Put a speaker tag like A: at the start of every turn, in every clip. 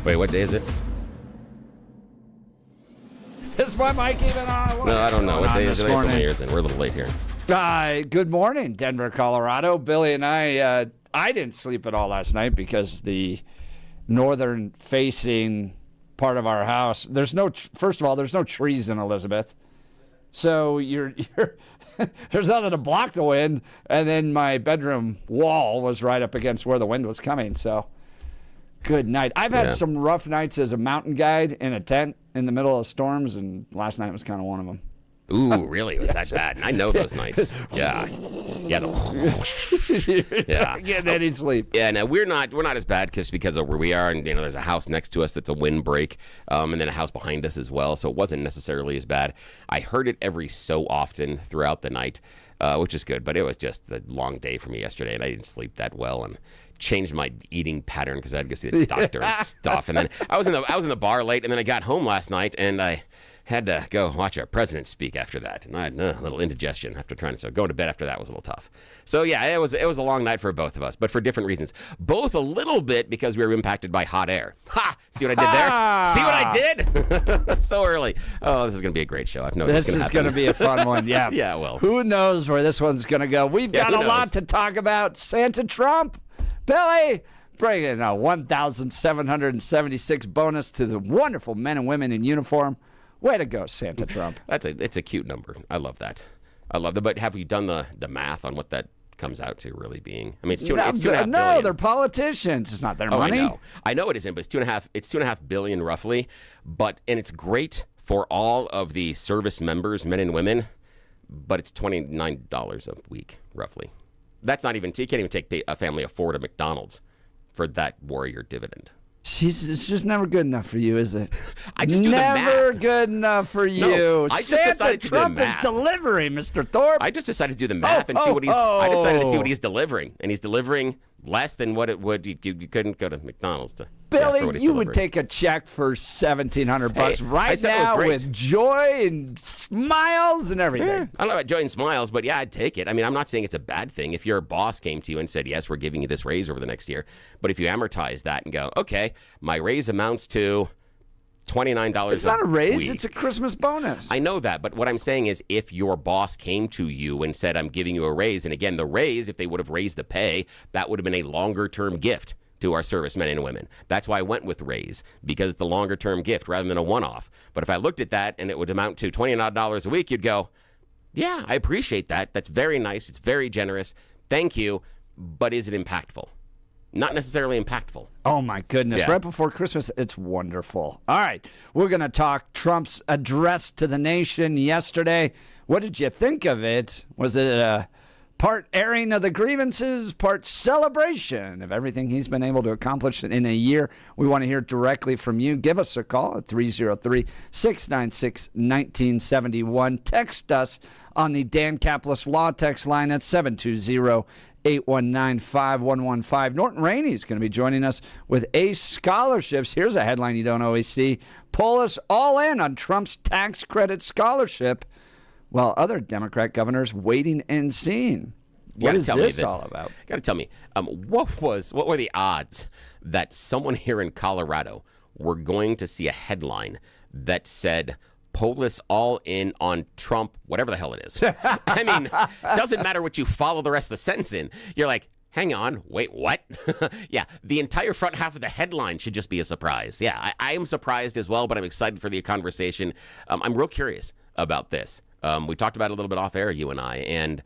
A: Wait, what day is it?
B: Is my mic even on?
A: No, I don't know. What day is it? I put my
B: Morning.
A: ears in. We're a little late here.
B: Good morning, Denver, Colorado. Billy and I didn't sleep at all last night because the northern-facing part of our house, first of all, there's no trees in Elizabeth. So there's nothing to block the wind, and then my bedroom wall was right up against where the wind was coming, so good night. I've had some rough nights as a mountain guide in a tent in the middle of storms, and last night was kind of one of them.
A: Ooh, really? Was that bad? And I know those nights. Yeah. Yeah. Yeah.
B: Getting any sleep.
A: Yeah, no, we're not as bad because of where we are, and there's a house next to us that's a windbreak, and then a house behind us as well, so it wasn't necessarily as bad. I heard it every so often throughout the night, which is good, but it was just a long day for me yesterday, and I didn't sleep that well, and changed my eating pattern because I had to go see the doctor and stuff. And then I was in the bar late, and then I got home last night, and I had to go watch our president speak after that, and I had a little indigestion after going to bed after that was a little tough. So yeah, it was a long night for both of us, but for different reasons. Both a little bit because we were impacted by hot air. Ha! See what I did there? See what I did? So early. Oh, this is going to be a great show. I've known
B: this is going to be a fun one. Yeah.
A: Yeah. Well,
B: who knows where this one's going to go? We've got a lot to talk about. Santa Trump, Billy, bringing a 1,776 bonus to the wonderful men and women in uniform. Way to go, Santa Trump.
A: It's a cute number. I love that. But have we done the math on what that comes out to really being? I mean, it's $2.5 billion.
B: No, they're politicians. It's not their money.
A: I know it isn't, but it's $2.5 billion roughly. And it's great for all of the service members, men and women. But it's $29 a week roughly. That's not even. You can't even take a family of four to McDonald's for that warrior dividend.
B: Jeez, it's just never good enough for you, is it?
A: I just do the math.
B: Never good enough for you.
A: No, I just
B: Santa
A: decided to do the
B: Trump is
A: math.
B: delivering, Mr. Thorpe.
A: I just decided to do the math and see what he's. I decided to see what he's delivering, and he's delivering less than what it would. You couldn't go to McDonald's to.
B: Billy, you would take a check for $1,700 right now with joy and smiles and everything.
A: I don't know about joy and smiles, but yeah, I'd take it. I mean, I'm not saying it's a bad thing. If your boss came to you and said, yes, we're giving you this raise over the next year, but if you amortize that and go, okay, my raise amounts to $29
B: It's not a raise,
A: week.
B: It's a Christmas bonus.
A: I know that, but what I'm saying is if your boss came to you and said, I'm giving you a raise, and again, the raise, if they would have raised the pay, that would have been a longer-term gift to our servicemen and women. That's why I went with raise, because it's the longer-term gift rather than a one-off. But if I looked at that and it would amount to $29 a week, you'd go, yeah, I appreciate that. That's very nice. It's very generous. Thank you. But is it impactful? Not necessarily impactful.
B: Oh, my goodness.
A: Yeah.
B: Right before Christmas, it's wonderful. All right. We're going to talk Trump's address to the nation yesterday. What did you think of it? Was it a part airing of the grievances, part celebration of everything he's been able to accomplish in a year? We want to hear directly from you. Give us a call at 303-696-1971. Text us on the Dan Caplis Law text line at 720-819-5115. Norton Rainey is going to be joining us with ACE Scholarships. Here's a headline you don't always see. Pull us all in on Trump's tax credit scholarship, while other Democrat governors waiting and seeing. What is this all about?
A: You got to tell me, what were the odds that someone here in Colorado were going to see a headline that said, pull us all in on Trump, whatever the hell it is? I mean, it doesn't matter what you follow the rest of the sentence in. You're like, hang on, wait, what? Yeah, the entire front half of the headline should just be a surprise. Yeah, I am surprised as well, but I'm excited for the conversation. I'm real curious about this. We talked about it a little bit off air, you and and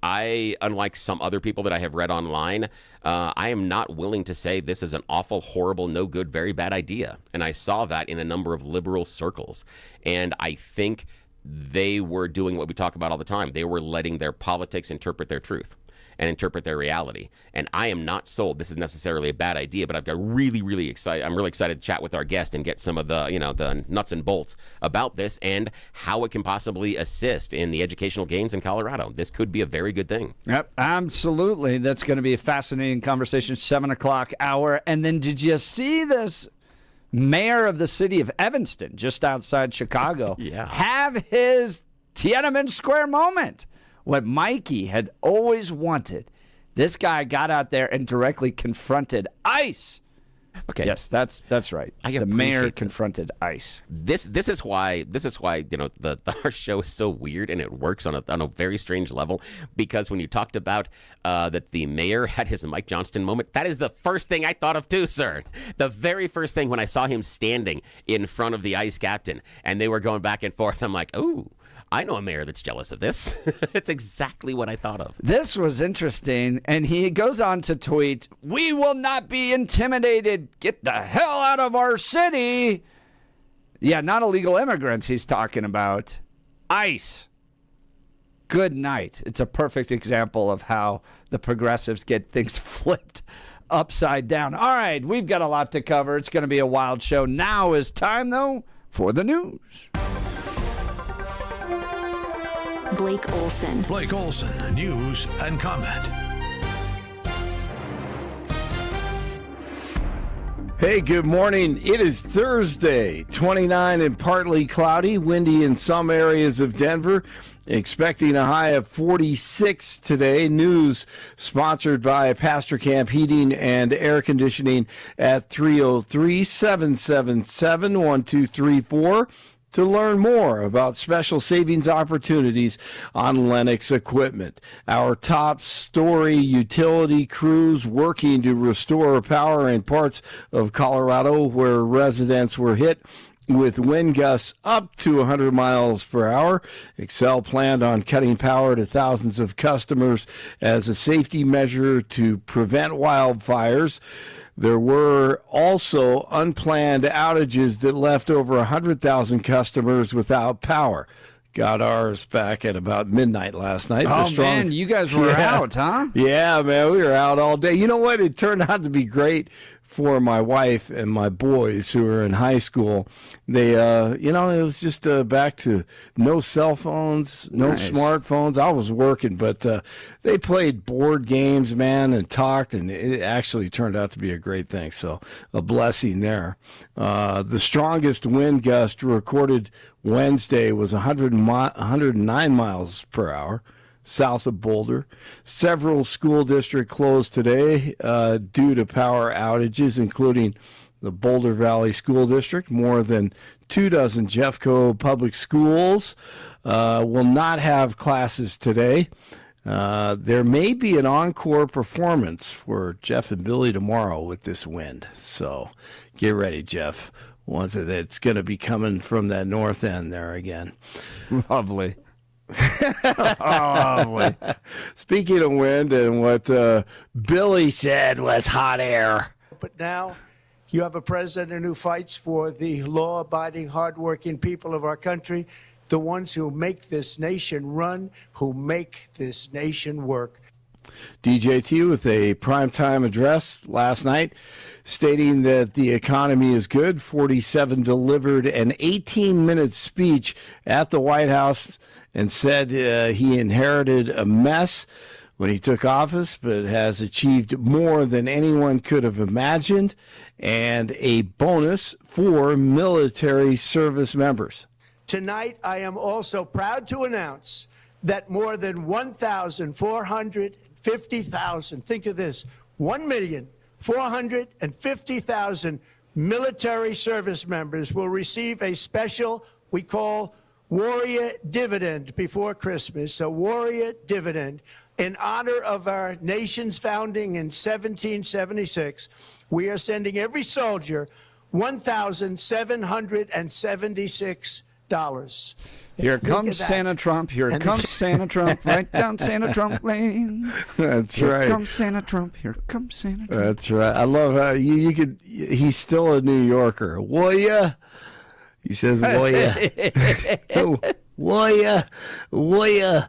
A: I, unlike some other people that I have read online, I am not willing to say this is an awful, horrible, no good, very bad idea. And I saw that in a number of liberal circles. And I think they were doing what we talk about all the time. They were letting their politics interpret their truth and interpret their reality. And I am not sold this is necessarily a bad idea, but I've got I'm really excited to chat with our guest and get some of the, the nuts and bolts about this and how it can possibly assist in the educational gains in Colorado. This could be a very good thing.
B: Yep, absolutely. That's going to be a fascinating conversation, 7 o'clock hour. And then did you see this mayor of the city of Evanston, just outside Chicago, have his Tiananmen Square moment? What Mikey had always wanted. This guy got out there and directly confronted ICE
A: Okay.
B: Yes, that's right. The mayor confronted ICE.
A: This is why the our show is so weird, and it works on a very strange level, because when you talked about that the mayor had his Mike Johnston moment, that is the first thing I thought of too, sir. The very first thing when I saw him standing in front of the ICE captain and they were going back and forth, I'm like, ooh, I know a mayor that's jealous of this. It's exactly what I thought of.
B: This was interesting, and he goes on to tweet, "We will not be intimidated. Get the hell out of our city." Yeah, not illegal immigrants he's talking about. ICE. Good night. It's a perfect example of how the progressives get things flipped upside down. All right, we've got a lot to cover. It's going to be a wild show. Now is time, though, for the news.
C: Blake Olson.
D: Blake Olson, news and comment.
E: Hey, good morning. It is Thursday, 29 and partly cloudy, windy in some areas of Denver. Expecting a high of 46 today. News sponsored by Pastor Camp Heating and Air Conditioning at 303-777-1234. To learn more about special savings opportunities on Lennox equipment. Our top story: utility crews working to restore power in parts of Colorado where residents were hit with wind gusts up to 100 miles per hour. Xcel planned on cutting power to thousands of customers as a safety measure to prevent wildfires. There were also unplanned outages that left over 100,000 customers without power. Got ours back at about midnight last night.
B: Oh, man, you guys were out, huh?
E: Yeah, man, we were out all day. You know what? It turned out to be great for my wife and my boys who are in high school. They, it was just back to no cell phones, no smartphones. I was working, but they played board games, man, and talked, and it actually turned out to be a great thing. So a blessing there. The strongest wind gust recorded Wednesday was 109 miles per hour. South of Boulder. Several school districts closed today due to power outages, including the Boulder Valley School District. More than 24 Jeffco public schools will not have classes today. There may be an encore performance for Jeff and Billy tomorrow with this wind. So get ready, Jeff. Once it's going to be coming from that north end there again.
B: Lovely.
E: Speaking of wind, and what Billy said was hot air.
F: But now you have a president who fights for the law-abiding, hardworking people of our country, the ones who make this nation run, who make this nation work.
E: DJT with a primetime address last night stating that the economy is good. 47 delivered an 18-minute speech at the White House and said he inherited a mess when he took office, but has achieved more than anyone could have imagined, and a bonus for military service members.
F: Tonight, I am also proud to announce that more than 1,450,000, think of this, 1,450,000 military service members will receive a special, we call Warrior Dividend before Christmas, a Warrior Dividend. In honor of our nation's founding in 1776, we are sending every soldier $1,776.
B: Here comes Santa Trump. Here comes Santa Trump. Right down Santa Trump Lane.
E: That's right.
B: Here comes Santa Trump. Here comes Santa Trump.
E: That's right. I love how you could. He's still a New Yorker. Will He says, will ya? Will ya?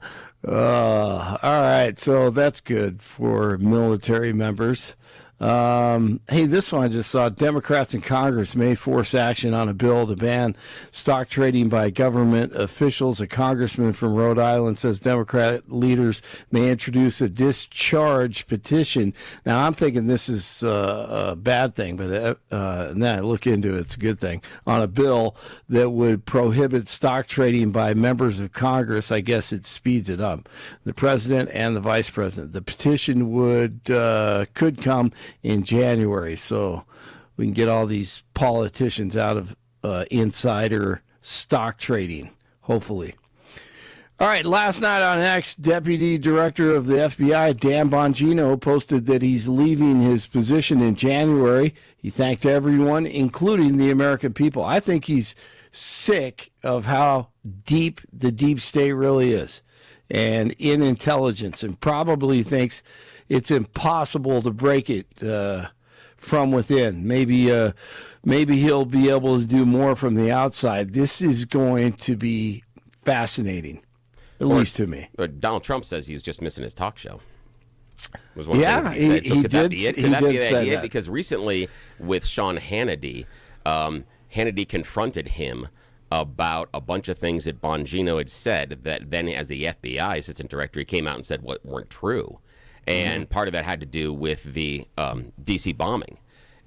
E: All right, so that's good for military members. Hey, this one I just saw. Democrats in Congress may force action on a bill to ban stock trading by government officials. A congressman from Rhode Island says Democrat leaders may introduce a discharge petition. Now, I'm thinking this is a bad thing, but now I look into it, it's a good thing, on a bill that would prohibit stock trading by members of Congress. I guess it speeds it up. The president and the vice president. The petition could come in January, so we can get all these politicians out of insider stock trading, hopefully. All right, last night on X, Deputy Director of the FBI, Dan Bongino, posted that he's leaving his position in January. He thanked everyone, including the American people. I think he's sick of how deep the deep state really is and in intelligence, and probably thinks it's impossible to break it from within. Maybe he'll be able to do more from the outside. This is going to be fascinating. At least to me.
A: But Donald Trump says he was just missing his talk show. Was one of the
E: Yeah,
A: things he said. So
E: he
A: could that
E: did.
A: be it?
E: He
A: Could that be
E: did
A: the
E: say
A: idea?
E: that.
A: Because recently with Sean Hannity, Hannity confronted him about a bunch of things that Bongino had said that then, as the FBI assistant director, he came out and said what weren't true, and part of that had to do with the D.C. bombing,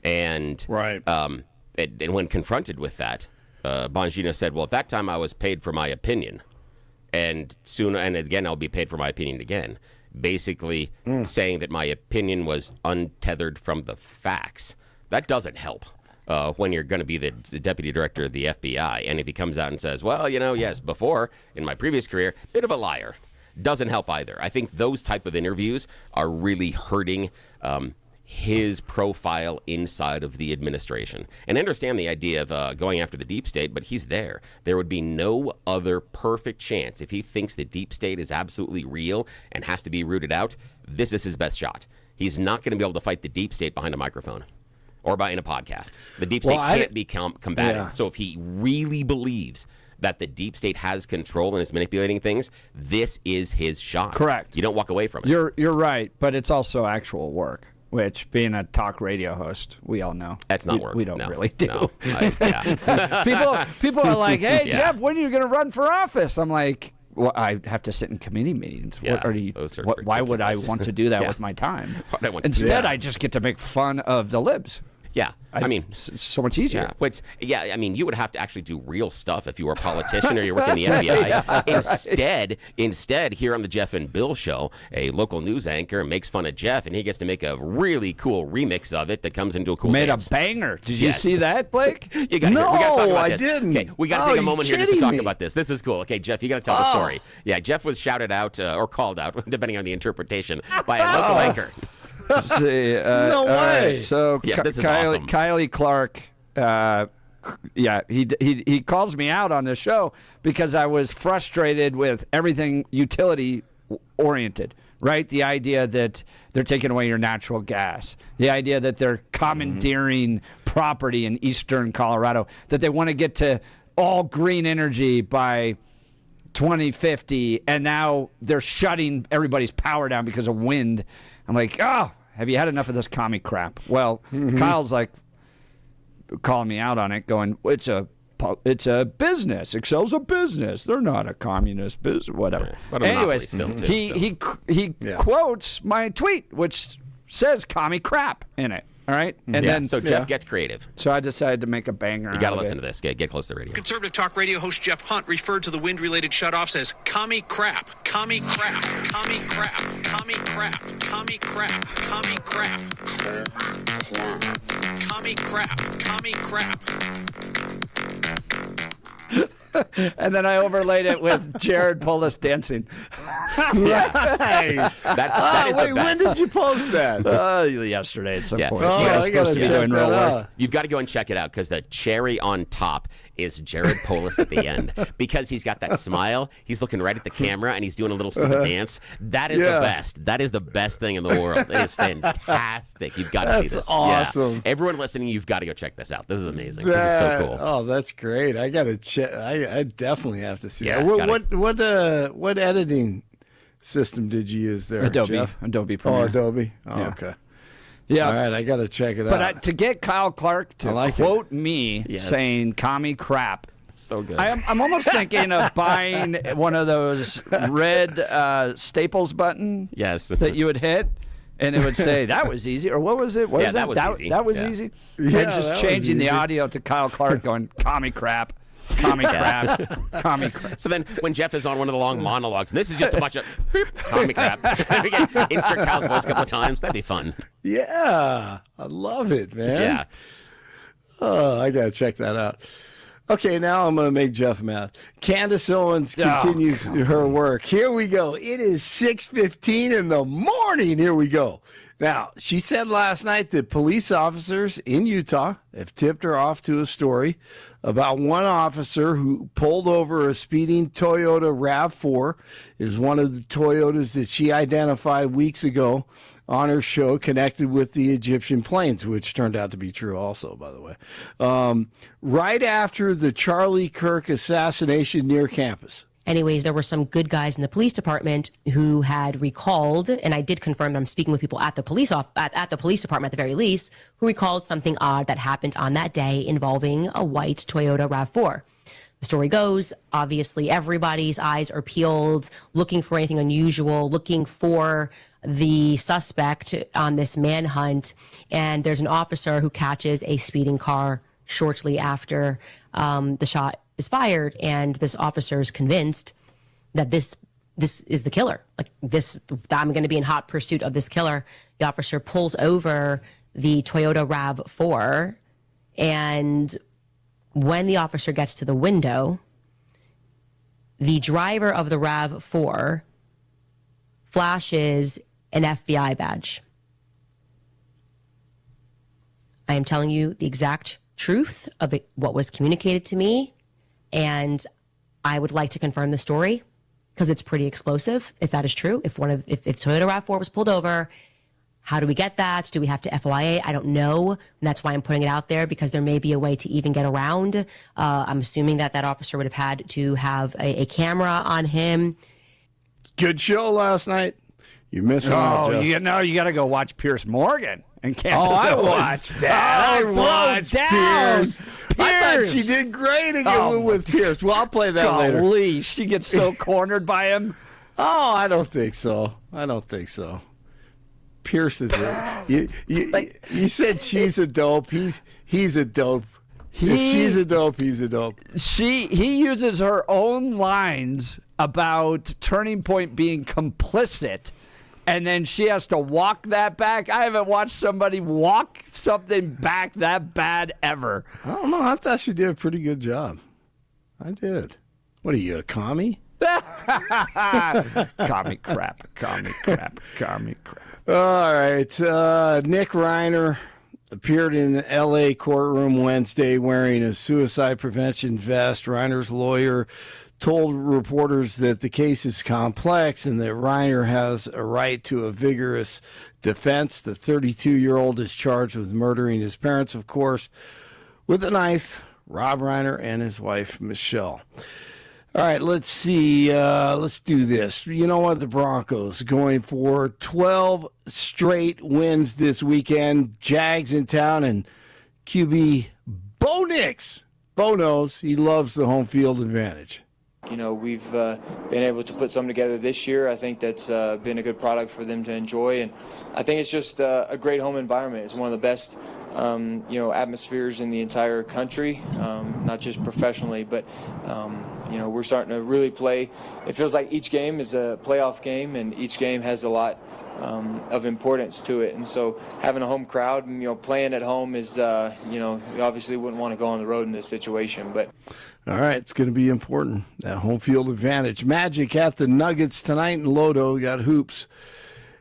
A: and
E: Right.
A: And when confronted with that, Bongino said, "Well, at that time I was paid for my opinion." And soon, and again, I'll be paid for my opinion again. Basically saying that my opinion was untethered from the facts. That doesn't help when you're going to be the deputy director of the FBI. And if he comes out and says, well, yes, before, in my previous career, bit of a liar. Doesn't help either. I think those type of interviews are really hurting his profile inside of the administration. And I understand the idea of going after the deep state, but he's there. There would be no other perfect chance. If he thinks the deep state is absolutely real and has to be rooted out, this is his best shot. He's not going to be able to fight the deep state behind a microphone or in a podcast. The deep state can't be combated.
E: Yeah.
A: So if he really believes that the deep state has control and is manipulating things, this is his shot.
B: Correct.
A: You don't walk away from it.
B: You're right, but it's also actual work. Which, being a talk radio host, we all know.
A: That's not work.
B: We don't
A: No,
B: really do.
A: no.
B: People are like, hey,
A: Yeah.
B: Jeff, when are you going to run for office? I'm like, well, I have to sit in committee meetings.
A: Yeah,
B: what are you?
A: those are
B: Why would I
A: ridiculous.
B: want to do that
A: Yeah.
B: with my time?
A: Why'd I want to do
B: Instead,
A: that?
B: I just get to make fun of the libs.
A: Yeah. I mean,
B: it's so much easier.
A: I mean, you would have to actually do real stuff if you were a politician or you're working in the FBI. Instead, here on the Jeff and Bill show, a local news anchor makes fun of Jeff, and he gets to make a really cool remix of it that comes into a cool
B: Made
A: dance.
B: a banger. Did you
A: Yes.
B: see that, Blake?
A: You gotta
E: No,
A: we gotta talk about
E: I
A: this.
E: didn't.
A: Okay, we gotta
E: Oh,
A: take a
E: you
A: moment here just to
E: kidding
A: talk
E: me?
A: about this. This is cool. Okay, Jeff, you gotta tell the story. Yeah, Jeff was shouted out or called out, depending on the interpretation, by a local anchor.
B: See,
E: No
B: all
E: way.
B: right, so
A: Yeah, this is
B: Kylie,
A: awesome.
B: Kylie Clark, he calls me out on the show because I was frustrated with everything utility oriented. Right, the idea that they're taking away your natural gas, the idea that they're commandeering property in eastern Colorado, that they want to get to all green energy by 2050, and now they're shutting everybody's power down because of wind. I'm like, have you had enough of this commie crap? Well, Kyle's like calling me out on it, going, it's a business. Excel's a business. They're not a communist business, whatever.
A: But a monopoly
B: Anyways,
A: still, too,
B: he quotes my tweet, which says commie crap in it. All right? And then
A: so Jeff gets creative.
B: so I decided to make a banger.
A: You got to listen to this. Get close to the radio.
G: Conservative talk radio host Jeff Hunt referred to the wind-related shutoffs as commie crap, commie crap, commie crap, commie crap, commie crap, commie crap, commie crap, commie crap.
B: And then I overlaid it with Jared Polis dancing.
A: That is
E: wait,
A: the
E: when
A: best.
E: did you post that?
B: Yesterday at some
A: Yeah.
B: point.
A: Oh,
B: You guys
E: I
B: are supposed
E: gotta
B: to be doing
E: check
B: real
E: that
B: work.
E: out.
A: You've got to go and check it out because the cherry on top is Jared Polis at the end because he's got that smile. He's looking right at the camera and he's doing a little stupid dance. That is the best. That is the best thing in the world. It is fantastic. You've got to see this.
E: awesome.
A: Yeah. Everyone listening, you've got to go check this out. This is amazing. This is so cool.
E: Oh, that's great. I gotta check. I definitely have to see
A: Yeah,
E: that. What editing system did you use there,
B: Adobe
E: Jeff?
B: Premiere.
E: Oh, Adobe. Oh,
B: Yeah.
E: okay.
B: Yeah.
E: All right, I gotta check it
B: But
E: out.
B: to get Kyle Clark to
E: I like
B: quote me
A: Yes.
B: saying commie crap,
A: So good.
B: I'm almost thinking of buying one of those red Staples button
A: Yes.
B: that you would hit, and it would say, that was easy. Or what was it? What
A: Yeah,
B: was
A: that was easy.
B: That was
A: Yeah.
B: easy.
E: Yeah,
B: And
E: that
B: just
E: was
B: changing the
E: easy.
B: audio to Kyle Clark going, commie crap, commie crap, commie crap.
A: So then when Jeff is on one of the long monologues, and this is just a bunch of beep, comic crap, we can insert Kyle's voice a couple of times. That'd be fun.
E: Yeah, I love it, man.
A: Yeah.
E: Oh, I got to check that out. Okay, now I'm going to make Jeff mad. Candace Owens continues her work. Here we go. It is 6:15 in the morning. Here we go. Now, she said last night that police officers in Utah have tipped her off to a story about one officer who pulled over a speeding Toyota RAV4. Is one of the Toyotas that she identified weeks ago on her show, connected with the Egyptian planes, which turned out to be true also, by the way, right after the Charlie Kirk assassination near campus.
H: Anyways, there were some good guys in the police department who had recalled, and I did confirm that I'm speaking with people at the police at the police department at the very least, who recalled something odd that happened on that day involving a white Toyota RAV4. The story goes, obviously everybody's eyes are peeled, looking for anything unusual, looking for the suspect on this manhunt, and there's an officer who catches a speeding car shortly after the shot is fired, and this officer is convinced that this is the killer. Like this, I'm going to be in hot pursuit of this killer. The officer pulls over the Toyota RAV4, and when the officer gets to the window, the driver of the RAV4 flashes an FBI badge. I am telling you the exact truth of it, what was communicated to me, and I would like to confirm the story because it's pretty explosive if that is true. If Toyota RAV4 was pulled over, how do we get that? Do we have to FOIA? I don't know. And that's why I'm putting it out there, because there may be a way to even get around. I'm assuming that officer would have had to have a camera on him.
E: Good show last night. You're missing out, Jeff.
B: You got to go watch Pierce Morgan and Candace
E: I
B: Owens.
E: watched that. I watched Pierce. I thought she did great again with Pierce. Well, I'll play that later.
B: Golly, she gets so cornered by him.
E: Oh, I don't think so. Pierce is you said she's a dope. He's a dope. If she's a dope, he's a dope.
B: He uses her own lines about Turning Point being complicit, and then she has to walk that back. I haven't watched somebody walk something back that bad ever.
E: I don't know. I thought she did a pretty good job. I did. What are you, a commie?
B: Commie crap.
E: All right. Nick Reiner appeared in an L.A. courtroom Wednesday wearing a suicide prevention vest. Reiner's lawyer told reporters that the case is complex and that Reiner has a right to a vigorous defense. The 32-year-old is charged with murdering his parents, of course, with a knife, Rob Reiner and his wife, Michelle. All right, let's see. Let's do this. You know what? The Broncos going for 12 straight wins this weekend. Jags in town, and QB Bo Nix. Bo knows he loves the home field advantage.
I: You know, we've been able to put something together this year. I think that's been a good product for them to enjoy, and I think it's just a great home environment. It's one of the best, atmospheres in the entire country, not just professionally, but we're starting to really play. It feels like each game is a playoff game, and each game has a lot of importance to it. And so having a home crowd, playing at home is, you obviously wouldn't want to go on the road in this situation, but.
E: All right, it's going to be important, that home field advantage. Magic at the Nuggets tonight in Lodo. We got hoops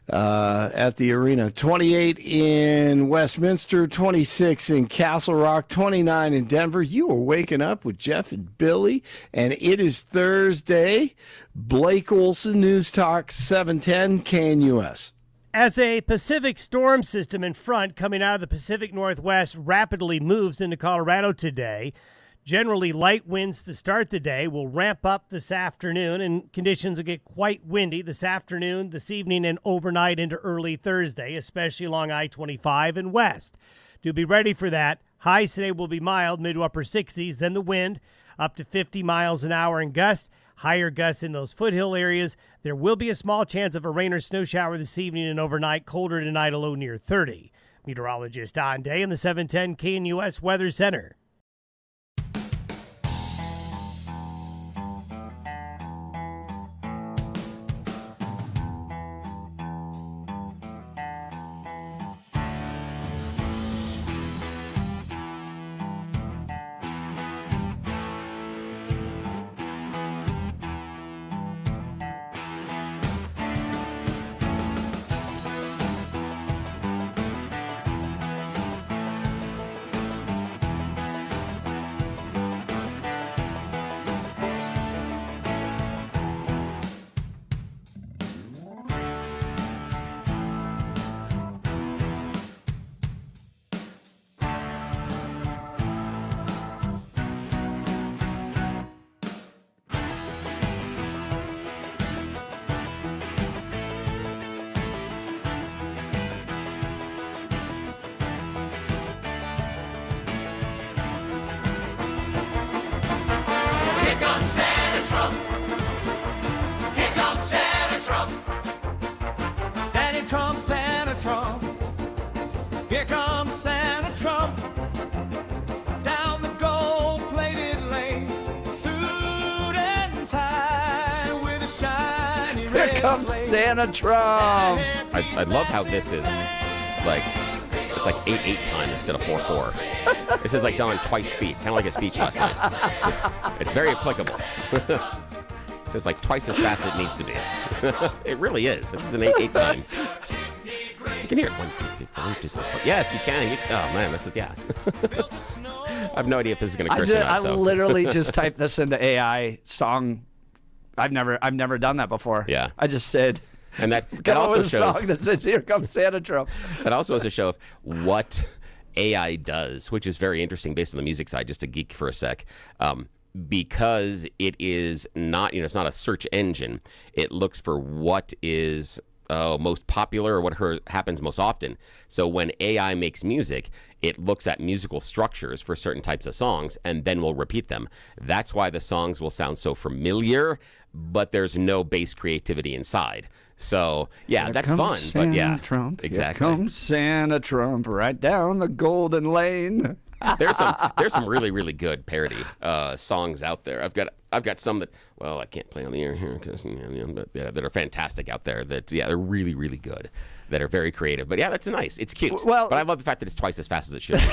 E: at the arena. 28 in Westminster, 26 in Castle Rock, 29 in Denver. You are waking up with Jeff and Billy, and it is Thursday. Blake Olson, News Talk 710 KNUS.
J: As a Pacific storm system in front coming out of the Pacific Northwest rapidly moves into Colorado today, generally light winds to start the day will ramp up this afternoon, and conditions will get quite windy this afternoon, this evening, and overnight into early Thursday, especially along I-25 and west. Do be ready for that. Highs today will be mild, mid to upper 60s, then the wind up to 50 miles an hour in gusts. Higher gusts in those foothill areas. There will be a small chance of a rain or snow shower this evening and overnight. Colder tonight, a low near 30. Meteorologist Don Day in the 710 KNUS Weather Center.
K: Here comes Santa Trump down the gold-plated lane, suit and tie with a shiny red
B: Here comes
K: sleigh.
B: Santa Trump.
A: I love how this is like, it's like 8/8 time instead of 4/4. This is like done on twice speed, kind of like a speech last night. It's very applicable. It's just like twice as fast as it needs to be. It really is. This is an 8/8 time. You can hear it. 1, 2, 3, 4, 1, 2, 3, 4. Yes, you can. Oh man, this is yeah. I have no idea if this is going to curse or not.
B: I
A: So.
B: literally just typed this into AI song. I've never done that before.
A: Yeah.
B: I just said.
A: And that
B: Come up
A: also
B: with a
A: shows.
B: song that says, "Here comes Santa Trump."
A: That also is a show of what AI does, which is very interesting based on the music side, just to geek for a sec. Because it is not, it's not a search engine. It looks for what is most popular or what happens most often. So when AI makes music, it looks at musical structures for certain types of songs and then will repeat them. That's why the songs will sound so familiar, but there's no base creativity inside. So yeah,
B: Here
A: that's
B: comes
A: fun.
B: Santa
A: But yeah,
B: Trump.
A: exactly.
B: Here comes Santa Trump right down the golden lane.
A: There's some really, really good parody songs out there. I've got some that, well, I can't play on the air here because but yeah, that are fantastic out there. That they're really, really good. That are very creative. But yeah, that's nice. It's cute.
B: Well-
A: but I love the fact that it's twice as fast as it should be.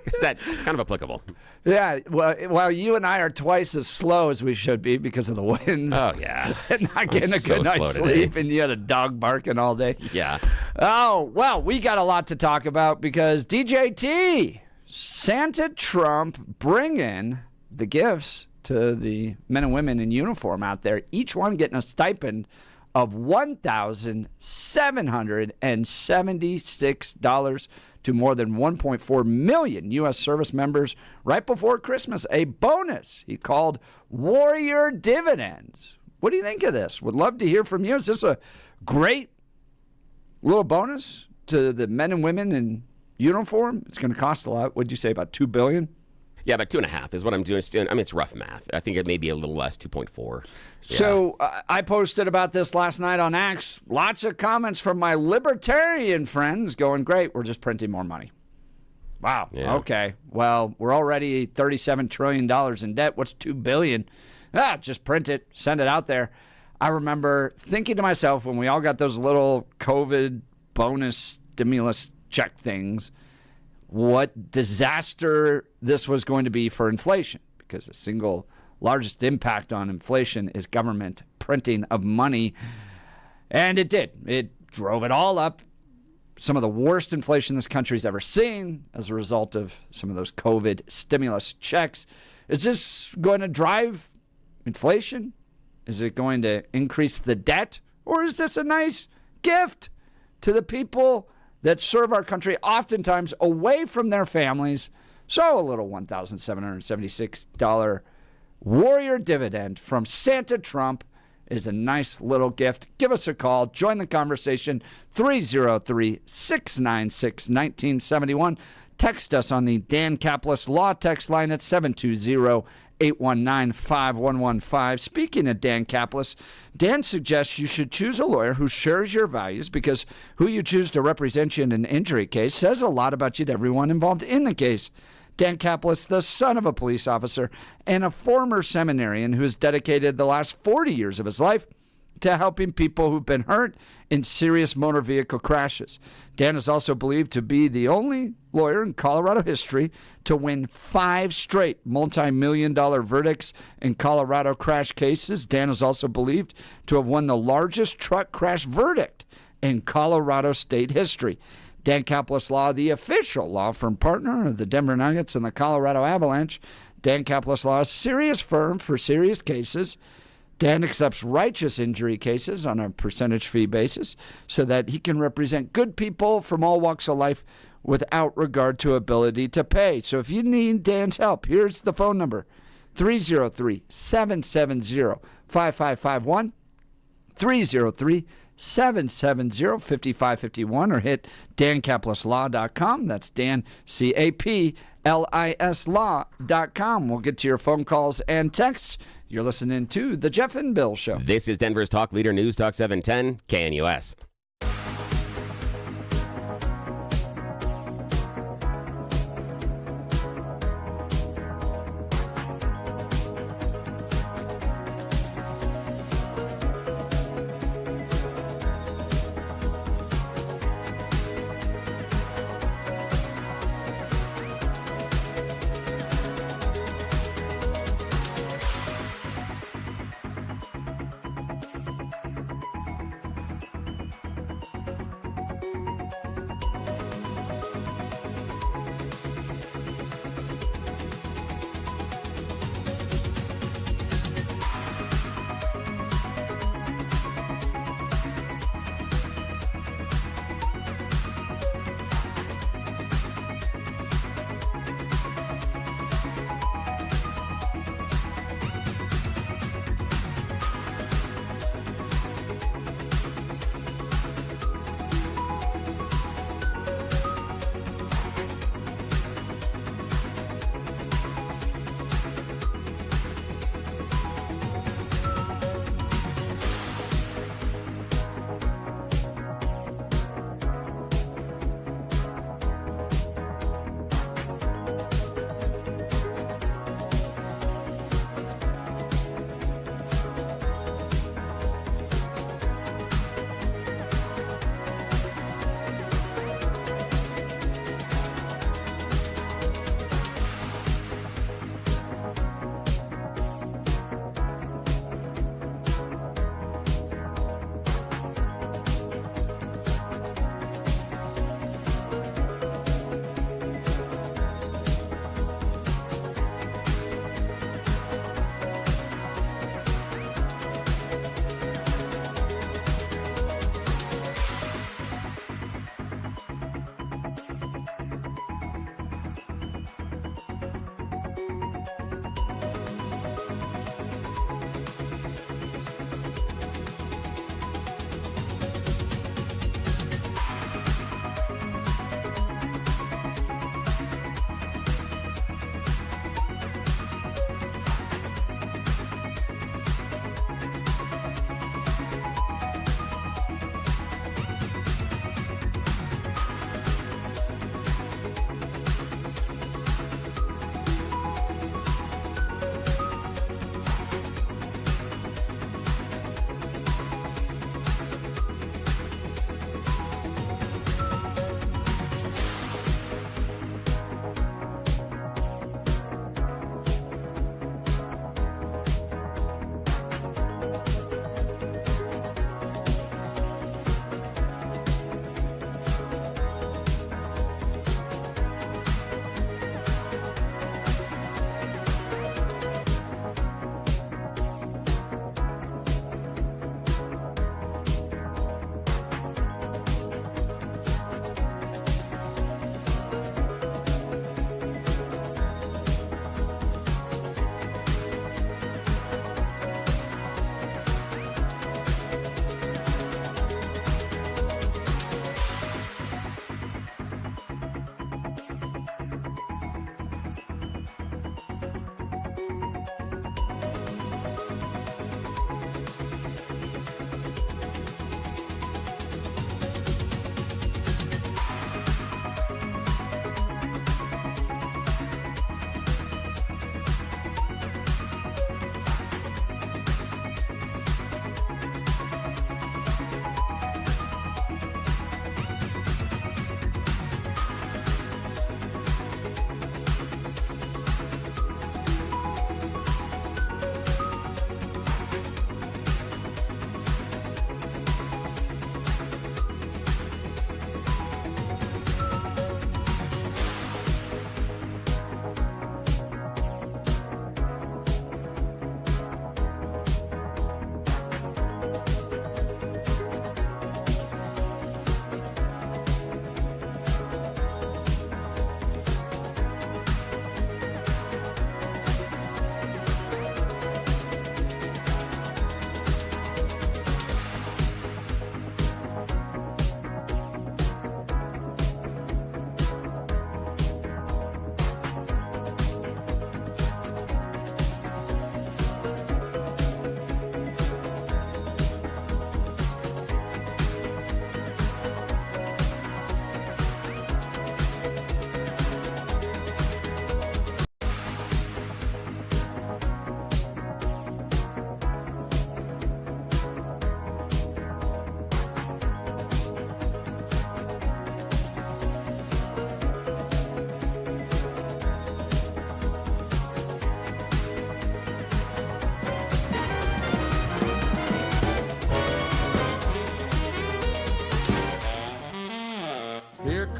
A: Is that kind of applicable?
B: Yeah, well, you and I are twice as slow as we should be because of the wind.
A: Oh yeah,
B: And not getting
A: I'm
B: a
A: so
B: good night's
A: slow today.
B: sleep, and you had a dog barking all day.
A: Yeah.
B: Oh, well, we got a lot to talk about because DJT, Santa Trump, bringing the gifts to the men and women in uniform out there, each one getting a stipend of $1,776 to more than 1.4 million U.S. service members right before Christmas. A bonus he called Warrior Dividends. What do you think of this? Would love to hear from you. Is this a great little bonus to the men and women in uniform? It's going to cost a lot. What'd you say, about $2 billion?
A: Yeah, about 2.5 is what I'm doing. I mean, it's rough math. I think it may be a little less, 2.4. Yeah.
B: So I posted about this last night on X. Lots of comments from my libertarian friends going, great, we're just printing more money. Wow.
A: Yeah.
B: Okay. Well, we're already $37 trillion in debt. What's $2 billion? Just print it, send it out there. I remember thinking to myself when we all got those little COVID bonus stimulus check things, what disaster this was going to be for inflation, because the single largest impact on inflation is government printing of money. And it did. It drove it all up. Some of the worst inflation this country's ever seen as a result of some of those COVID stimulus checks. Is this going to drive inflation? Is it going to increase the debt? Or is this a nice gift to the people that serve our country oftentimes away from their families? So a little $1,776 Warrior Dividend from Santa Trump is a nice little gift. Give us a call. Join the conversation. 303-696-1971. Text us on the Dan Caplis Law text line at 720-819-5115. Speaking of Dan Caplis, Dan suggests you should choose a lawyer who shares your values, because who you choose to represent you in an injury case says a lot about you to everyone involved in the case. Dan Caplis, the son of a police officer and a former seminarian who has dedicated the last 40 years of his life to helping people who've been hurt in serious motor vehicle crashes. Dan is also believed to be the only lawyer in Colorado history to win 5 straight multi-million-dollar verdicts in Colorado crash cases. Dan is also believed to have won the largest truck crash verdict in Colorado state history. Dan Caplis Law, the official law firm partner of the Denver Nuggets and the Colorado Avalanche. Dan Caplis Law, a serious firm for serious cases. Dan accepts righteous injury cases on a percentage fee basis so that he can represent good people from all walks of life without regard to ability to pay. So if you need Dan's help, here's the phone number, 303-770-5551, 303-770-5551, or hit dancaplisLaw.com. That's Dan, C-A-P-L-I-S Law.com. We'll get to your phone calls and texts. You're listening to The Jeff and Bill Show.
A: This is Denver's Talk Leader News Talk 710 KNUS.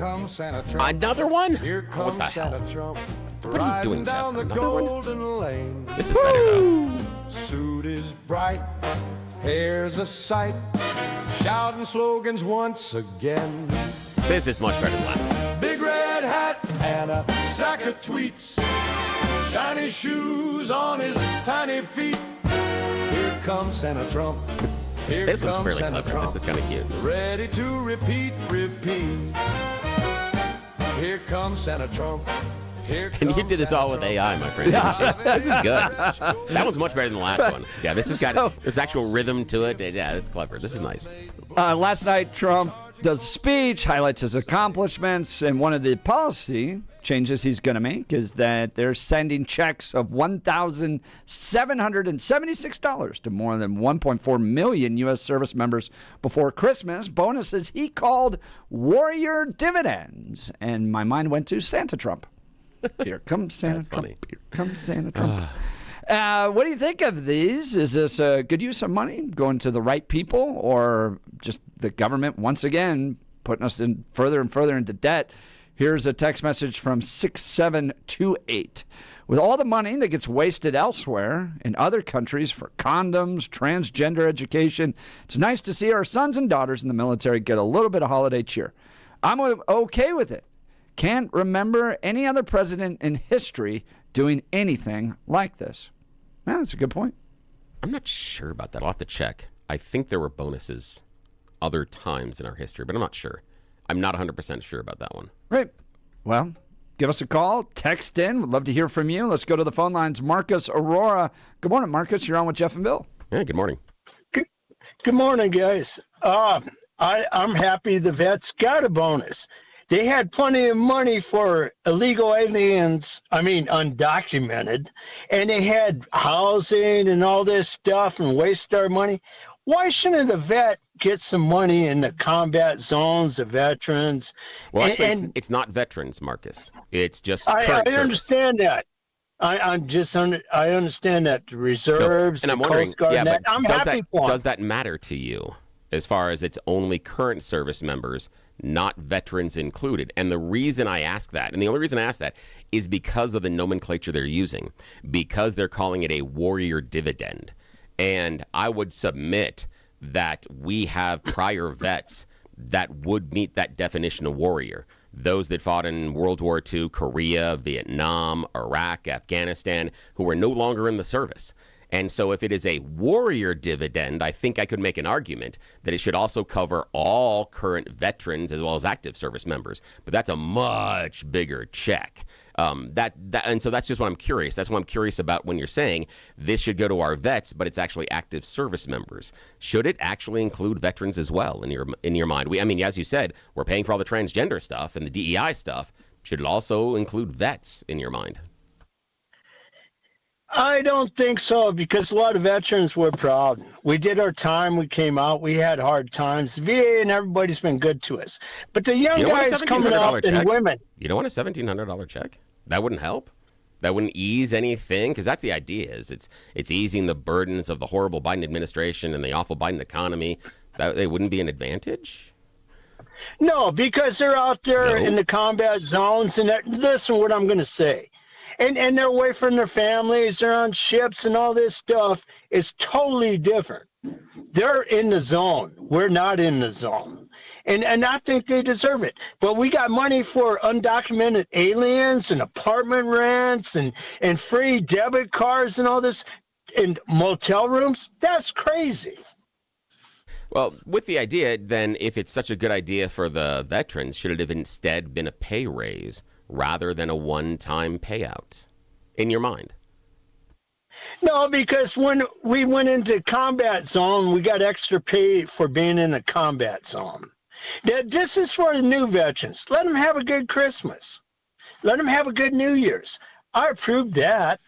K: comes Santa Trump.
A: Another one?
K: Here
A: What
K: comes
A: the
K: Santa
A: hell?
K: Trump.
A: What are you doing,
K: Riding down
A: Jeff?
K: the
A: Another one?
K: golden lane.
A: This is better though.
K: Suit is bright, hair's a sight. Shouting slogans once again.
A: This is much better than last one.
K: Big red hat and a sack of tweets. Shiny shoes on his tiny feet. Here comes Santa Trump. Here
A: This one's
K: comes
A: fairly
K: Santa
A: clever.
K: Trump.
A: This is kind of cute.
K: Ready to repeat. Here comes Santa Trump. Here
A: And you
K: comes
A: did this
K: Santa
A: all with
K: Trump.
A: AI, my friend. This is good. That was much better than the last one. Yeah, this has got this actual rhythm to it. Yeah, it's clever. This is nice.
B: Last night, Trump does a speech, highlights his accomplishments, and one of the policy changes he's going to make is that they're sending checks of $1,776 to more than 1.4 million U.S. service members before Christmas. Bonuses he called warrior dividends. And my mind went to Santa Trump. Here comes Santa
A: That's
B: Trump.
A: funny.
B: Here comes Santa Trump. What do you think of these? Is this a good use of money going to the right people, or just the government once again putting us in further and further into debt? Here's a text message from 6728. With all the money that gets wasted elsewhere in other countries for condoms, transgender education, it's nice to see our sons and daughters in the military get a little bit of holiday cheer. I'm okay with it. Can't remember any other president in history doing anything like this. Yeah, that's a good point.
A: I'm not sure about that. I'll have to check. I think there were bonuses other times in our history, but I'm not sure. I'm not 100% sure about that one.
B: Right. Well, give us a call. Text in. We'd love to hear from you. Let's go to the phone lines. Marcus Aurora. Good morning, Marcus. You're on with Jeff and Bill.
A: Yeah, good morning.
F: Good morning, guys. I'm happy the vets got a bonus. They had plenty of money for illegal aliens, undocumented, and they had housing and all this stuff and waste our money. Why shouldn't a vet get some money in the combat zones, the veterans?
A: Well, actually, it's not veterans, Marcus. It's just current
F: I
A: service.
F: understand that. I understand that the reserves,
A: and I'm
F: the
A: wondering,
F: Coast Guard,
A: yeah,
F: and
A: but
F: that. I'm happy for them.
A: does that matter to you as far as it's only current service members, not veterans included? And the reason I ask that, and the only reason I ask that, is because of the nomenclature they're using, because they're calling it a warrior dividend. And I would submit that we have prior vets that would meet that definition of warrior. Those that fought in World War II, Korea, Vietnam, Iraq, Afghanistan, who are no longer in the service. And so if it is a warrior dividend, I think I could make an argument that it should also cover all current veterans as well as active service members. But that's a much bigger check. And so that's just what I'm curious. That's what I'm curious about when you're saying this should go to our vets, but it's actually active service members. Should it actually include veterans as well in your mind? As you said, we're paying for all the transgender stuff and the DEI stuff. Should it also include vets in your mind?
F: I don't think so, because a lot of veterans were proud. We did our time. We came out. We had hard times. VA and everybody's been good to us. But the young guys coming up and women.
A: You don't want a $1,700 check? That wouldn't help? That wouldn't ease anything? Because that's the idea. Is it's easing the burdens of the horrible Biden administration and the awful Biden economy. That it wouldn't be an advantage?
F: No, because they're out there in the combat zones. And listen what I'm going to say. And they're away from their families. They're on ships and all this stuff. It's totally different. They're in the zone. We're not in the zone. And I think they deserve it. But we got money for undocumented aliens and apartment rents and free debit cards and all this and motel rooms. That's crazy.
A: Well, with the idea, then, if it's such a good idea for the veterans, should it have instead been a pay raise rather than a one-time payout in your mind?
F: No, because when we went into combat zone, we got extra pay for being in a combat zone. This is for the new veterans. Let them have a good Christmas. Let them have a good New Year's. I approve that.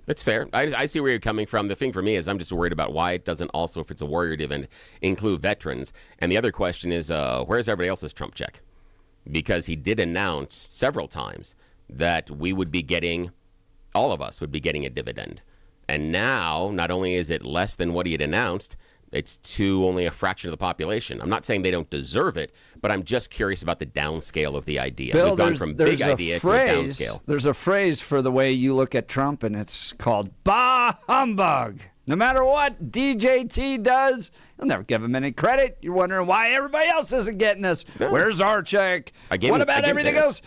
A: It's fair. I see where you're coming from. The thing for me is I'm just worried about why it doesn't also, if it's a warrior dividend, include veterans. And the other question is, where's everybody else's Trump check? Because he did announce several times that we would be getting, all of us would be getting a dividend. And now, not only is it less than what he had announced, It's to only a fraction of the population. I'm not saying they don't deserve it, but I'm just curious about the downscale of the idea.
B: Bill,
A: We've gone from big idea to downscale.
B: There's a phrase for the way you look at Trump, and it's called bah humbug. No matter what DJT does, you'll never give him any credit. You're wondering why everybody else isn't getting this.
A: No.
B: Where's our check?
A: What
B: about everything else?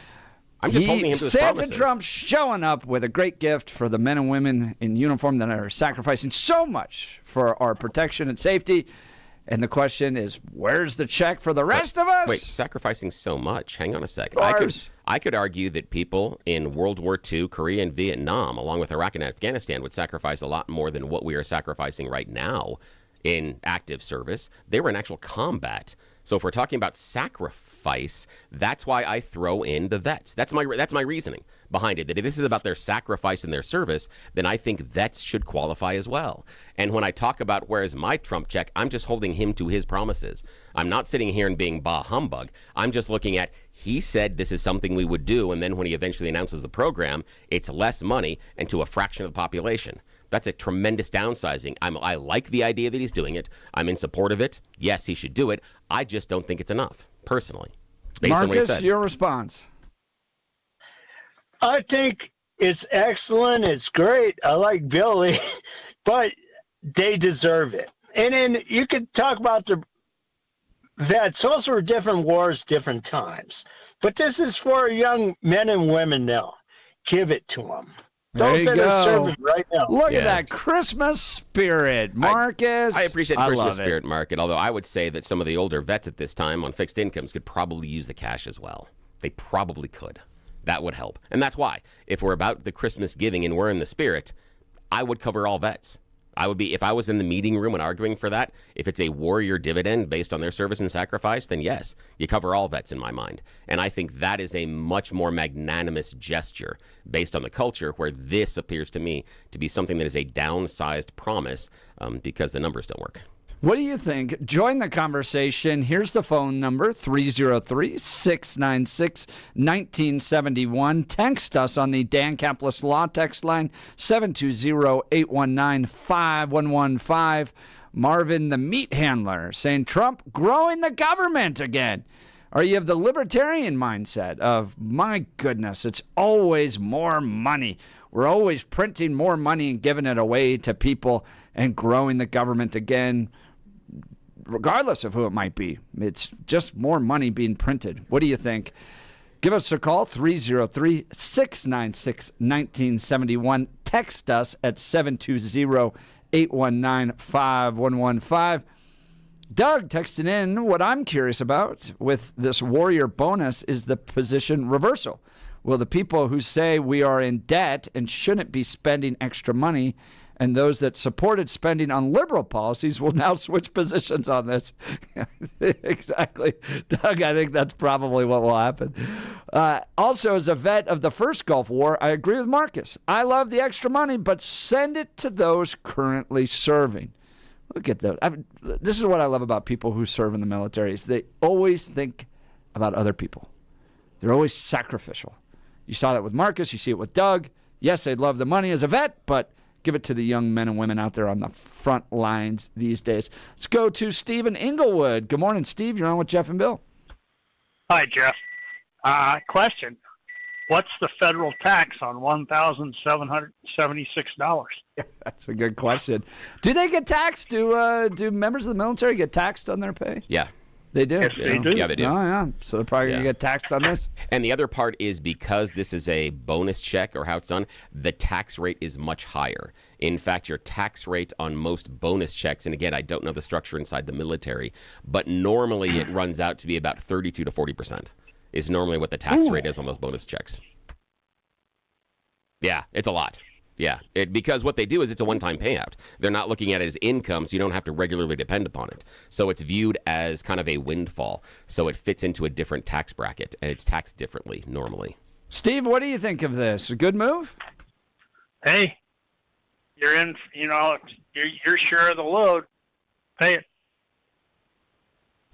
A: I'm just holding him to his
B: Santa
A: promises.
B: Trump showing up with a great gift for the men and women in uniform that are sacrificing so much for our protection and safety. And the question is, where's the check for the rest of us?
A: Wait, sacrificing so much? Hang on a second.
B: Ours.
A: I could argue that people in World War II, Korea, and Vietnam, along with Iraq and Afghanistan, would sacrifice a lot more than what we are sacrificing right now in active service. They were in actual combat. So if we're talking about sacrifice, that's why I throw in the vets. That's my reasoning behind it. That if this is about their sacrifice and their service, then I think vets should qualify as well. And when I talk about where's my Trump check, I'm just holding him to his promises. I'm not sitting here and being bah humbug. I'm just looking at, he said this is something we would do, and then when he eventually announces the program, it's less money and to a fraction of the population. That's a tremendous downsizing. I like the idea that he's doing it. I'm in support of it. Yes, he should do it. I just don't think it's enough, personally, based on what he
B: Marcus,
A: said.
B: your response.
L: I think it's excellent. It's great. I like Billy, but they deserve it. And then you could talk about the vets. Those were different wars, different times. But this is for young men and women now. Give it to them. Those
B: There
L: that
B: you
L: are
B: go.
L: serving right now.
B: Look
A: Yeah.
B: at that Christmas spirit, Marcus.
A: I appreciate the
B: I
A: Christmas
B: love it.
A: spirit market, although I would say that some of the older vets at this time on fixed incomes could probably use the cash as well. They probably could. That would help. And that's why, if we're about the Christmas giving and we're in the spirit, I would cover all vets. I would be, if I was in the meeting room and arguing for that, if it's a warrior dividend based on their service and sacrifice, then yes, you cover all vets in my mind. And I think that is a much more magnanimous gesture based on the culture, where this appears to me to be something that is a downsized promise because the numbers don't work.
B: What do you think? Join the conversation. Here's the phone number, 303-696-1971. Text us on the Dan Caplis Law text line, 720-819-5115. Marvin, the meat handler, saying Trump growing the government again. Or you have the libertarian mindset of, my goodness, it's always more money. We're always printing more money and giving it away to people and growing the government again. Regardless of who it might be, it's just more money being printed. What do you think? Give us a call, 303-696-1971. Text us at 720-819-5115. Doug texted in, what I'm curious about with this warrior bonus is the position reversal. Will the people who say we are in debt and shouldn't be spending extra money, and those that supported spending on liberal policies will now switch positions on this? Exactly. Doug, I think that's probably what will happen. Also, as a vet of the first Gulf War, I agree with Marcus. I love the extra money, but send it to those currently serving. Look at that. This is what I love about people who serve in the military, is they always think about other people. They're always sacrificial. You saw that with Marcus. You see it with Doug. Yes, they'd love the money as a vet, but give it to the young men and women out there on the front lines these days. Let's go to Steve in Inglewood. Good morning, Steve. You're on with Jeff and Bill.
M: Hi, Jeff. Question. What's the federal tax on $1,776?
B: That's a good question. Do they get taxed? Do members of the military get taxed on their pay?
A: Yeah.
B: They do.
M: Yes, they do.
A: Yeah, they do.
B: Oh, yeah. So they're probably going to get taxed on this?
A: And the other part is, because this is a bonus check, or how it's done, the tax rate is much higher. In fact, your tax rate on most bonus checks, and again, I don't know the structure inside the military, but normally it runs out to be about 32 to 40% is normally what the tax rate is on those bonus checks. Yeah, it's a lot. Yeah, because what they do is it's a one-time payout. They're not looking at it as income, so you don't have to regularly depend upon it. So it's viewed as kind of a windfall. So it fits into a different tax bracket, and it's taxed differently normally.
B: Steve, what do you think of this? A good move?
M: Hey, you're in, you're sure of the load. Pay it.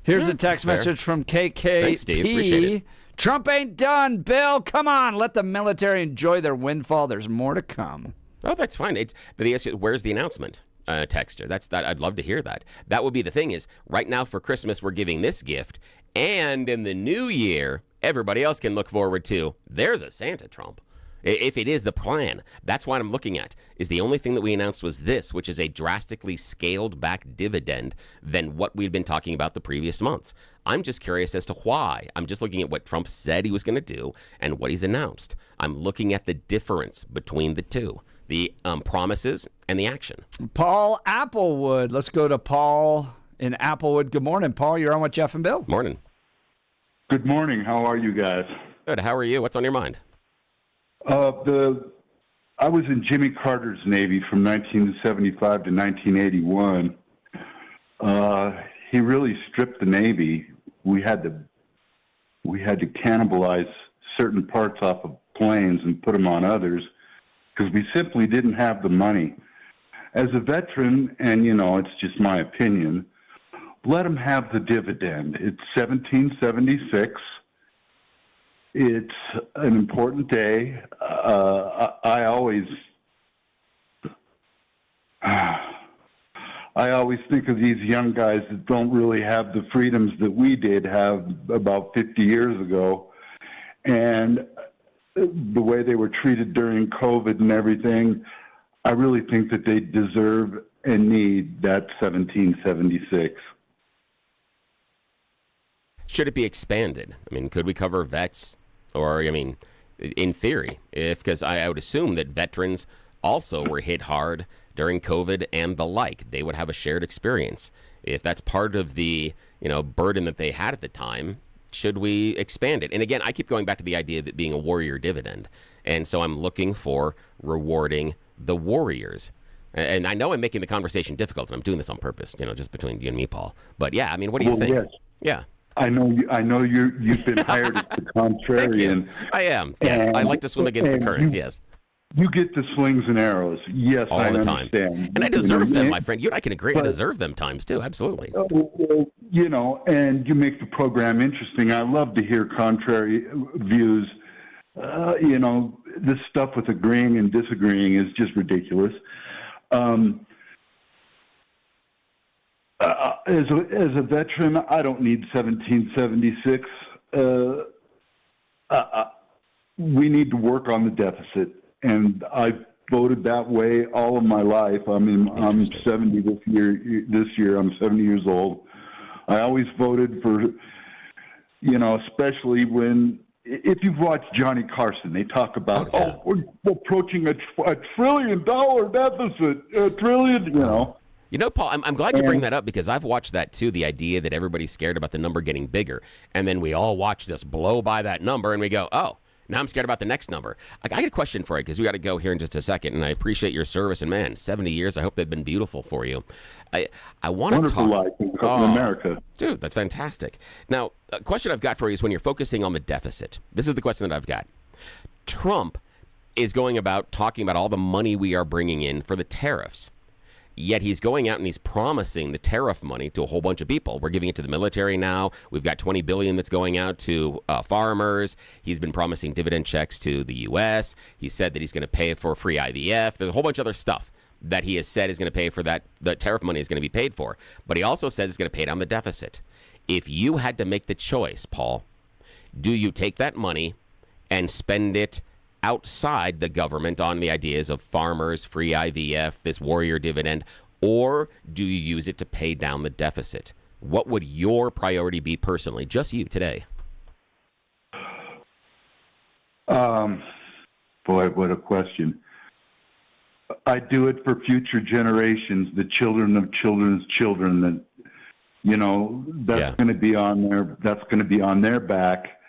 B: Here's a text message from KKP.
A: Thanks, Steve. Appreciate it.
B: Trump ain't done, Bill. Come on, let the military enjoy their windfall. There's more to come.
A: Oh, that's fine. But the issue, where's the announcement? texter. I'd love to hear that. That would be the thing is, right now for Christmas, we're giving this gift. And in the new year, everybody else can look forward to, there's a Santa, Trump. If it is the plan, that's what I'm looking at, is the only thing that we announced was this, which is a drastically scaled back dividend than what we'd been talking about the previous months. I'm just curious as to why. I'm just looking at what Trump said he was going to do and what he's announced. I'm looking at the difference between the two, the promises and the action.
B: Paul Applewood. Let's go to Paul in Applewood. Good morning, Paul. You're on with Jeff and Bill.
A: Morning.
N: Good morning. How are you guys?
A: Good. How are you? What's on your mind?
N: I was in Jimmy Carter's Navy from 1975 to 1981. He really stripped the Navy. We had to cannibalize certain parts off of planes and put them on others because we simply didn't have the money. As a veteran, and it's just my opinion, let him have the dividend. It's 1776. It's an important day. I always think of these young guys that don't really have the freedoms that we did have about 50 years ago. And the way they were treated during COVID and everything, I really think that they deserve and need that 1776.
A: Should it be expanded? I mean, could we cover vets? Or, in theory, because I would assume that veterans also were hit hard during COVID and the like. They would have a shared experience. If that's part of the, burden that they had at the time, should we expand it? And again, I keep going back to the idea of it being a warrior dividend. And so I'm looking for rewarding the warriors. And I know I'm making the conversation difficult, and I'm doing this on purpose, just between you and me, Paul. But yeah, what do you think?
N: Yes.
A: Yeah.
N: I know you've been hired as the contrarian.
A: I am. Yes, I like to swim against the current. Yes.
N: You get the slings and arrows. Yes,
A: all the time.
N: Understand.
A: And I deserve them, my friend. You and I can agree. I deserve them times too. Absolutely.
N: And you make the program interesting. I love to hear contrary views. This stuff with agreeing and disagreeing is just ridiculous. As a veteran, I don't need 1776. We need to work on the deficit, and I voted that way all of my life. I'm 70 this year. This year, I'm 70 years old. I always voted for, especially if you've watched Johnny Carson, they talk about, we're approaching a $1 trillion deficit, a trillion,
A: Paul, I'm glad you bring that up because I've watched that too, the idea that everybody's scared about the number getting bigger. And then we all watch this blow by that number and we go, oh, now I'm scared about the next number. I got a question for you because we got to go here in just a second. And I appreciate your service. And man, 70 years, I hope they've been beautiful for you. I want to talk.
N: Life in America.
A: Dude, that's fantastic. Now, a question I've got for you is when you're focusing on the deficit. This is the question that I've got. Trump is going about talking about all the money we are bringing in for the tariffs. Yet he's going out and he's promising the tariff money to a whole bunch of people. We're giving it to the military now. We've got $20 billion that's going out to farmers. He's been promising dividend checks to the U.S. He said that he's going to pay for free IVF. There's a whole bunch of other stuff that he has said is going to pay for that. The tariff money is going to be paid for. But he also says it's going to pay down the deficit. If you had to make the choice, Paul, do you take that money and spend it outside the government on the ideas of farmers, free IVF, this warrior dividend, or do you use it to pay down the deficit? What would your priority be personally, just you today?
N: Boy, what a question. I do it for future generations, the children of children's children that, that's going to be on their back.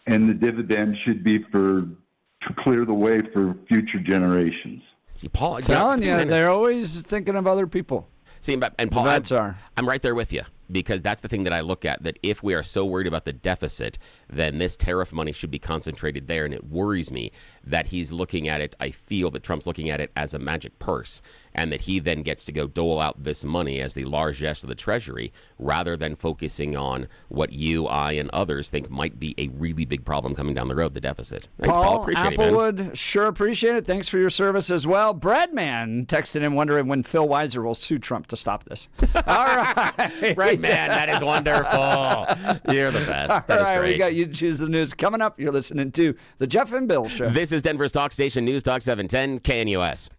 N: And the dividend should be to clear the way for future generations.
A: See, Paul,
B: telling you, they're always thinking of other people.
A: See, and Paul, I'm right there with you. because that's the thing that I look at, that if we are so worried about the deficit, then this tariff money should be concentrated there. And it worries me that he's looking at it. I feel that Trump's looking at it as a magic purse, and that he then gets to go dole out this money as the largesse of the Treasury, rather than focusing on what you, I, and others think might be a really big problem coming down the road, the deficit. Thanks, Paul. Appreciate it, man.
B: Applewood, sure appreciate it. Thanks for your service as well. Breadman texted in wondering when Phil Weiser will sue Trump to stop this. All right.
A: Breadman, that is wonderful. You're the best. That is
B: All right,
A: great.
B: we got You Choose the News coming up. You're listening to The Jeff and Bill Show.
A: This is Denver's talk station, News Talk 710 KNUS.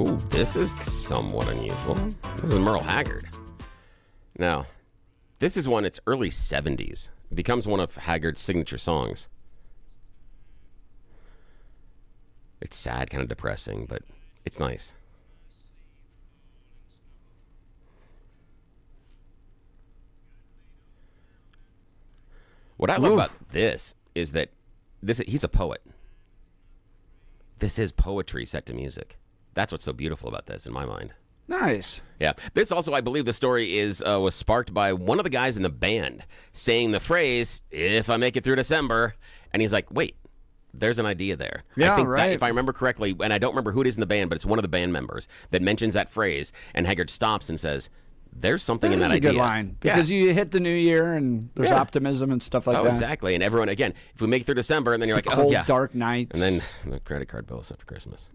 A: Oh, this is somewhat unusual. This is Merle Haggard. Now, this is one, it's early 70s. It becomes one of Haggard's signature songs. It's sad, kind of depressing, but it's nice. What I love about this is that he's a poet. This is poetry set to music. That's what's so beautiful about this in my mind.
B: Nice.
A: Yeah. This also, I believe the story was sparked by one of the guys in the band saying the phrase, "If I make it through December." And he's like, wait, there's an idea there.
B: Yeah,
A: I think
B: right.
A: that, if I remember correctly, and I don't remember who it is in the band, but it's one of the band members that mentions that phrase, and Haggard stops and says, there's something in that idea.
B: That's a good line. Because you hit the new year and there's optimism and stuff like that.
A: Oh, exactly. And everyone, again, if we make it through December, and then
B: It's
A: you're
B: the
A: like,
B: cold,
A: oh, yeah.
B: dark nights.
A: And then the credit card bills after Christmas.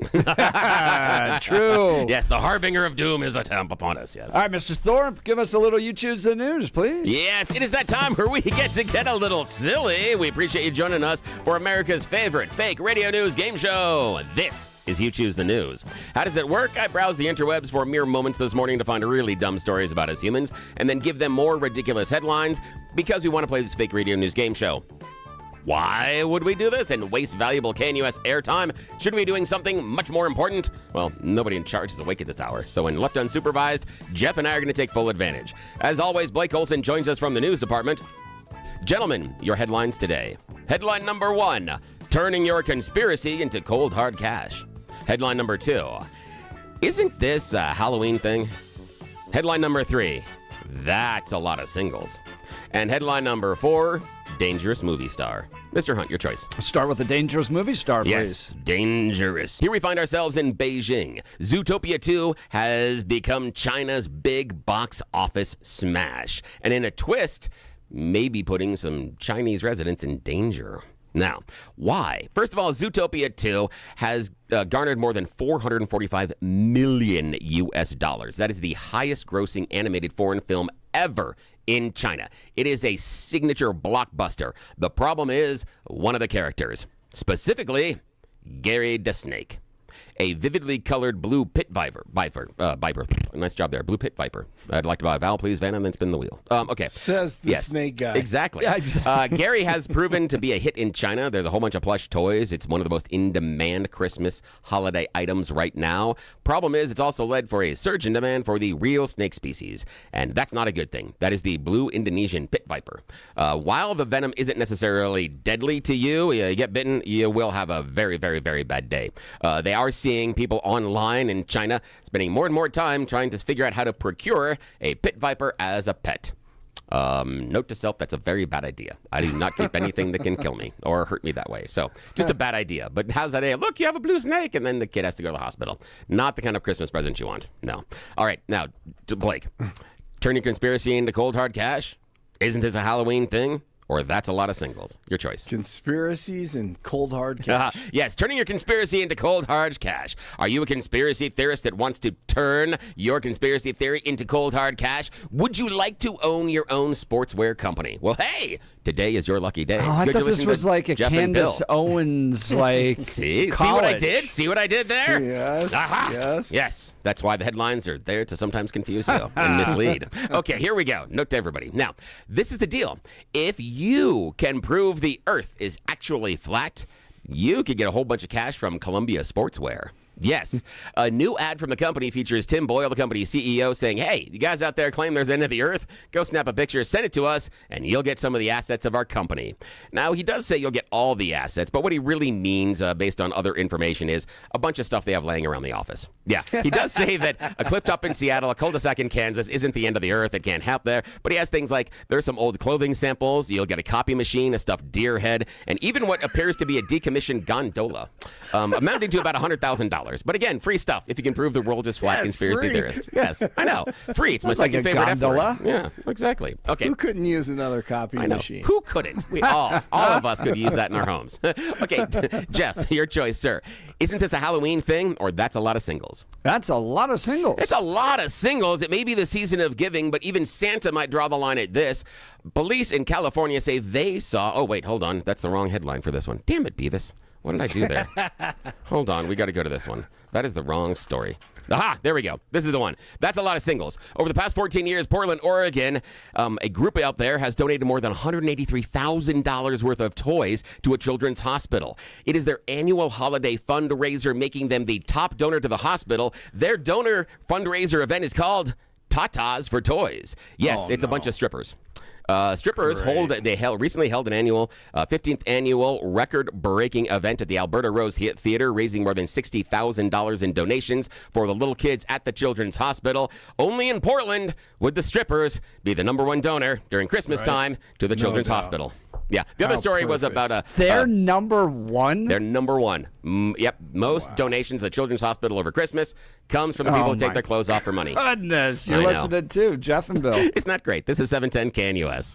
B: True.
A: Yes, the harbinger of doom is upon us, yes.
B: All right, Mr. Thorpe, give us a little You Choose the News, please.
A: Yes, it is that time where we get to get a little silly. We appreciate you joining us for America's favorite fake radio news game show. This is You Choose the News. How does it work? I browsed the interwebs for mere moments this morning to find really dumb stories about us humans and then give them more ridiculous headlines because we want to play this fake radio news game show. Why would we do this and waste valuable KNUS airtime? Shouldn't we be doing something much more important? Well, nobody in charge is awake at this hour, so when left unsupervised, Jeff and I are going to take full advantage. As always, Blake Olson joins us from the news department. Gentlemen, your headlines today. Headline number 1, turning your conspiracy into cold hard cash. Headline number 2, isn't this a Halloween thing? Headline number 3, that's a lot of singles. And headline number 4, dangerous movie star. Mr. Hunt, your choice.
B: Let's start with the dangerous movie star, please.
A: Yes, dangerous. Here we find ourselves in Beijing. Zootopia 2 has become China's big box office smash. And in a twist, maybe putting some Chinese residents in danger. Now, why? First of all, Zootopia 2 has garnered more than $445 million US. That is the highest grossing animated foreign film ever in China. It is a signature blockbuster. The problem is one of the characters, specifically Gary the Snake. A vividly colored blue pit viper. Nice job there. Blue pit viper. I'd like to buy a vowel, please, Van, and then spin the wheel. Okay.
E: Says the snake guy.
A: Exactly.
E: Yeah, exactly.
A: Gary has proven to be a hit in China. There's a whole bunch of plush toys. It's one of the most in-demand Christmas holiday items right now. Problem is, it's also led for a surge in demand for the real snake species. And that's not a good thing. That is the blue Indonesian pit viper. While the venom isn't necessarily deadly to you, you get bitten, you will have a very, very, very bad day. They are seeing people online in China spending more and more time trying to figure out how to procure a pit viper as a pet. Note to self, that's a very bad idea. I do not keep anything that can kill me or hurt me that way. So just a bad idea. But how's that? Look, you have a blue snake, and then the kid has to go to the hospital. Not the kind of Christmas present you want. No. All right. Now, to Blake, turn your conspiracy into cold hard cash. Isn't this a Halloween thing? Or that's a lot of singles. Your choice.
E: Conspiracies and cold hard cash.
A: Yes, turning your conspiracy into cold hard cash. Are you a conspiracy theorist that wants to turn your conspiracy theory into cold hard cash? Would you like to own your own sportswear company? Well, hey, today is your lucky day.
B: Oh, I thought this was like a
A: Jeff
B: Candace Owens, like,
A: See
B: college.
A: what I did? See what I did there?
E: Yes,
A: Aha.
E: yes.
A: Yes, that's why the headlines are there to sometimes confuse you and mislead. Okay, here we go. Note to everybody. Now, this is the deal. If you can prove the Earth is actually flat, you could get a whole bunch of cash from Columbia Sportswear. Yes. A new ad from the company features Tim Boyle, the company's CEO, saying, hey, you guys out there claim there's the end of the earth? Go snap a picture, send it to us, and you'll get some of the assets of our company. Now, he does say you'll get all the assets, but what he really means, based on other information, is a bunch of stuff they have laying around the office. Yeah, he does say that a cliff top in Seattle, a cul-de-sac in Kansas isn't the end of the earth. It can't help there. But he has things like there's some old clothing samples, you'll get a copy machine, a stuffed deer head, and even what appears to be a decommissioned gondola, amounting to about $100,000. But again, free stuff if you can prove the world is flat, conspiracy theorists. Yes, I know. Free. It's my second favorite
B: gondola.
A: Yeah, exactly. Okay.
E: Who couldn't use another copy machine?
A: Who couldn't? We all of us could use that in our homes. Okay, Jeff, your choice, sir. Isn't this a Halloween thing, or that's a lot of singles?
B: That's a lot of singles.
A: It's a lot of singles. It may be the season of giving, but even Santa might draw the line at this. Police in California say they saw... Oh, wait, hold on. That's the wrong headline for this one. Damn it, Beavis. What did I do there? Hold on. We got to go to this one. That is the wrong story. Aha, there we go. This is the one. That's a lot of singles. Over the past 14 years, Portland, Oregon, a group out there has donated more than $183,000 worth of toys to a children's hospital. It is their annual holiday fundraiser, making them the top donor to the hospital. Their donor fundraiser event is called Tatas for Toys. Yes, it's a bunch of strippers. Strippers recently held an annual 15th annual record-breaking event at the Alberta Rose Theatre, raising more than $60,000 in donations for the little kids at the Children's Hospital. Only in Portland would the Strippers be the number one donor during Christmas time to the Children's Hospital. Yeah. The other story was about
B: They're number one?
A: They're number one. Yep. Most donations at the Children's Hospital over Christmas comes from the people who take their clothes off for money.
B: Goodness. You're listening too, Jeff and Bill.
A: Isn't that great? This is 710 KNUS.